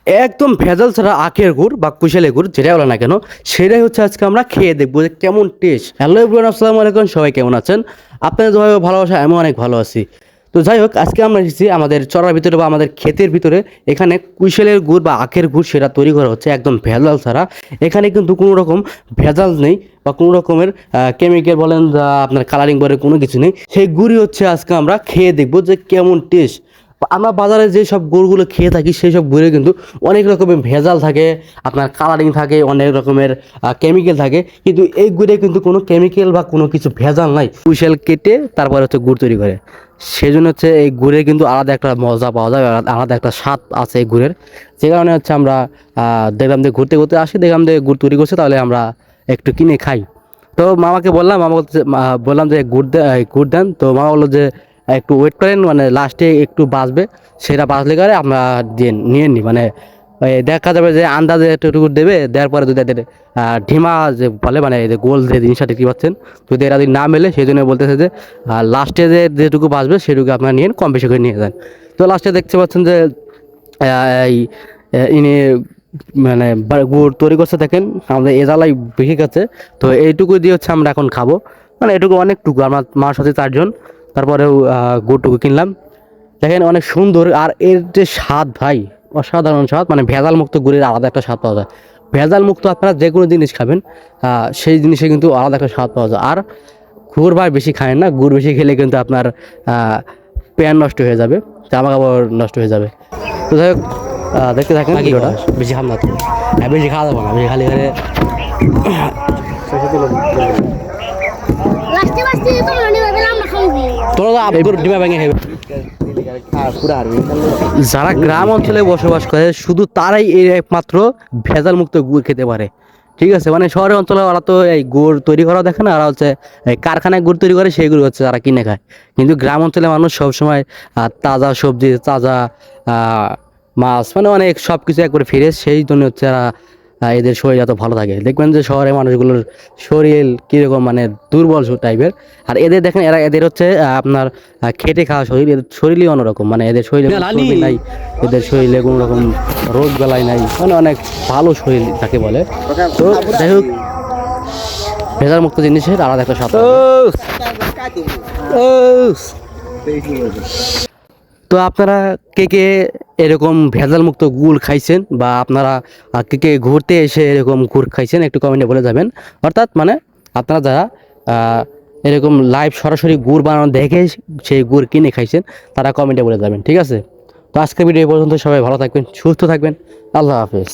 একদম ভেজাল ছাড়া আখের গুড় বা কুশালের গুড় যেটা বলে না কেন, সেটাই হচ্ছে আজকে আমরা খেয়ে দেখবো যে কেমন টেস্ট। হ্যালো এভরিওয়ান, আসসালামু আলাইকুম, সবাই কেমন আছেন? আপনাদের দোয়া ও ভালোবাসা, আমি অনেক ভালো আছি। তো যাই হোক, আজকে আমরা এসেছি আমাদের চড়ার ভিতরে বা আমাদের ক্ষেতের ভিতরে। এখানে কুশালের গুড় বা আখের গুড় সেটা তৈরি করা হচ্ছে একদম ভেজাল ছাড়া। এখানে কিন্তু কোনো রকম ভেজাল নেই বা কোনো রকমের কেমিক্যাল বলেন বা আপনার কালারিং বলেন, কোনো কিছু নেই। সেই গুড়ই হচ্ছে আজকে আমরা খেয়ে দেখবো যে কেমন টেস্ট। আমরা বাজারে যে সব গুড়গুলো খেয়ে থাকি সেই সব গুড়ে কিন্তু অনেক রকমের ভেজাল থাকে, আপনার কালারিং থাকে, অনেক রকমের কেমিক্যাল থাকে। কিন্তু এই গুড়ে কিন্তু কোনো কেমিক্যাল বা কোনো কিছু ভেজাল নাই। কুশাল কেটে তারপরে হচ্ছে গুড় তৈরি করে, সেই জন্য হচ্ছে এই গুড়ে কিন্তু আলাদা একটা মজা পাওয়া যায়, আলাদা একটা স্বাদ আছে এই গুড়ের। যে কারণে হচ্ছে আমরা দেখলাম যে ঘুরতে ঘুরতে আসি, দেখলাম যে গুড় তৈরি করছে, তাহলে আমরা একটু কিনে খাই। তো মামাকে বললাম, মামা বললাম যে গুড় দেন। তো মামা বললো যে একটু ওয়েট করেন, মানে লাস্টে একটু বাঁচবে, সেটা বাঁচলে করে আমরা দিয়ে নিয়ে নিই। মানে ওই দেখা যাবে যে আন্দাজে একটু দেবে, দেওয়ার পরে যদি এদের ঢিমা যে বলে, মানে এই যে গোল যে জিনিসটা দেখতে পাচ্ছেন, যদি এরা যদি না মেলে, সেই জন্য বলতেছে যে লাস্টে যে যেটুকু বাঁচবে সেটুকু আপনারা নিয়ে কম বেশি করে নিয়ে যান। তো লাস্টে দেখতে পাচ্ছেন যে এই ইনি মানে গুড় তৈরি করছে, দেখেন আমাদের এজালাই বেশি গেছে। তো এইটুকু দিয়ে হচ্ছে আমরা এখন খাবো, মানে এটুকু অনেকটুকু, আমার মার সাথে 4 জন। তারপরেও গুড়টুকু কিনলাম, দেখেন অনেক সুন্দর। আর এর যে স্বাদ ভাই, অসাধারণ স্বাদ। মানে ভেজাল মুক্ত গুড়ের আলাদা একটা স্বাদ পাওয়া যায়। ভেজাল মুক্ত আপনারা যে কোনো জিনিস খাবেন, সেই জিনিসে কিন্তু আলাদা একটা স্বাদ পাওয়া যায়। আর গুড় ভাই বেশি খায় না, গুড় বেশি খেলে কিন্তু আপনার প্যান নষ্ট হয়ে যাবে, জামা কাপড় নষ্ট হয়ে যাবে। তো যাই হোক, দেখতে থাকেন ভিডিওটা। বেশি খাম না তুমি, বেশি খাওয়া যাবো না, বেশি খালি করে ডিমা ভেঙে খাবে। যারা গ্রাম অঞ্চলে বসবাস করে শুধু তারাই এই একমাত্র ভেজাল মুক্ত গুড় খেতে পারে, ঠিক আছে? মানে শহরের অঞ্চলে ওরা তো এই গুড় তৈরি করা দেখে না, ওরা হচ্ছে এই কারখানায় গুড় তৈরি করে, সেইগুলো হচ্ছে তারা কিনে খায়। কিন্তু গ্রাম অঞ্চলে মানুষ সবসময় তাজা সবজি, তাজা মাছ, মানে অনেক সব কিছু একবারে ফ্রেশ, সেই জন্য হচ্ছে এরা এদের শরীর এত ভালো থাকে। দেখবেন যে শহরের মানুষগুলোর শরীর কীরকম, মানে দুর্বল টাইপের। আর এদের দেখেন, এদের হচ্ছে আপনার খেটে খাওয়া শরীর, এদের শরীরই অন্যরকম। মানে এদের শরীরে চর্বি নাই, এদের শরীরে কোনো রকম রোগ বেলায় নাই, মানে অনেক ভালো শরীর যাকে বলে। তো যাই হোক, ভেজাল মুক্ত জিনিসের আলাদা একটা স্বাদ। তো আপনারা কে কে এরকম ভেজাল মুক্ত গুড় খাইছেন, বা আপনারা কে কে ঘুরতে এসে এরকম গুড় খাইছেন, একটু কমেন্টে বলে যাবেন। অর্থাৎ মানে আপনারা যারা এরকম লাইভ সরাসরি গুড় বানানো দেখে সেই গুড় কিনে খাইছেন, তারা কমেন্টে বলে যাবেন, ঠিক আছে? তো আজকের ভিডিও এই পর্যন্ত। সবাই ভালো থাকবেন, সুস্থ থাকবেন, আল্লাহ হাফেজ।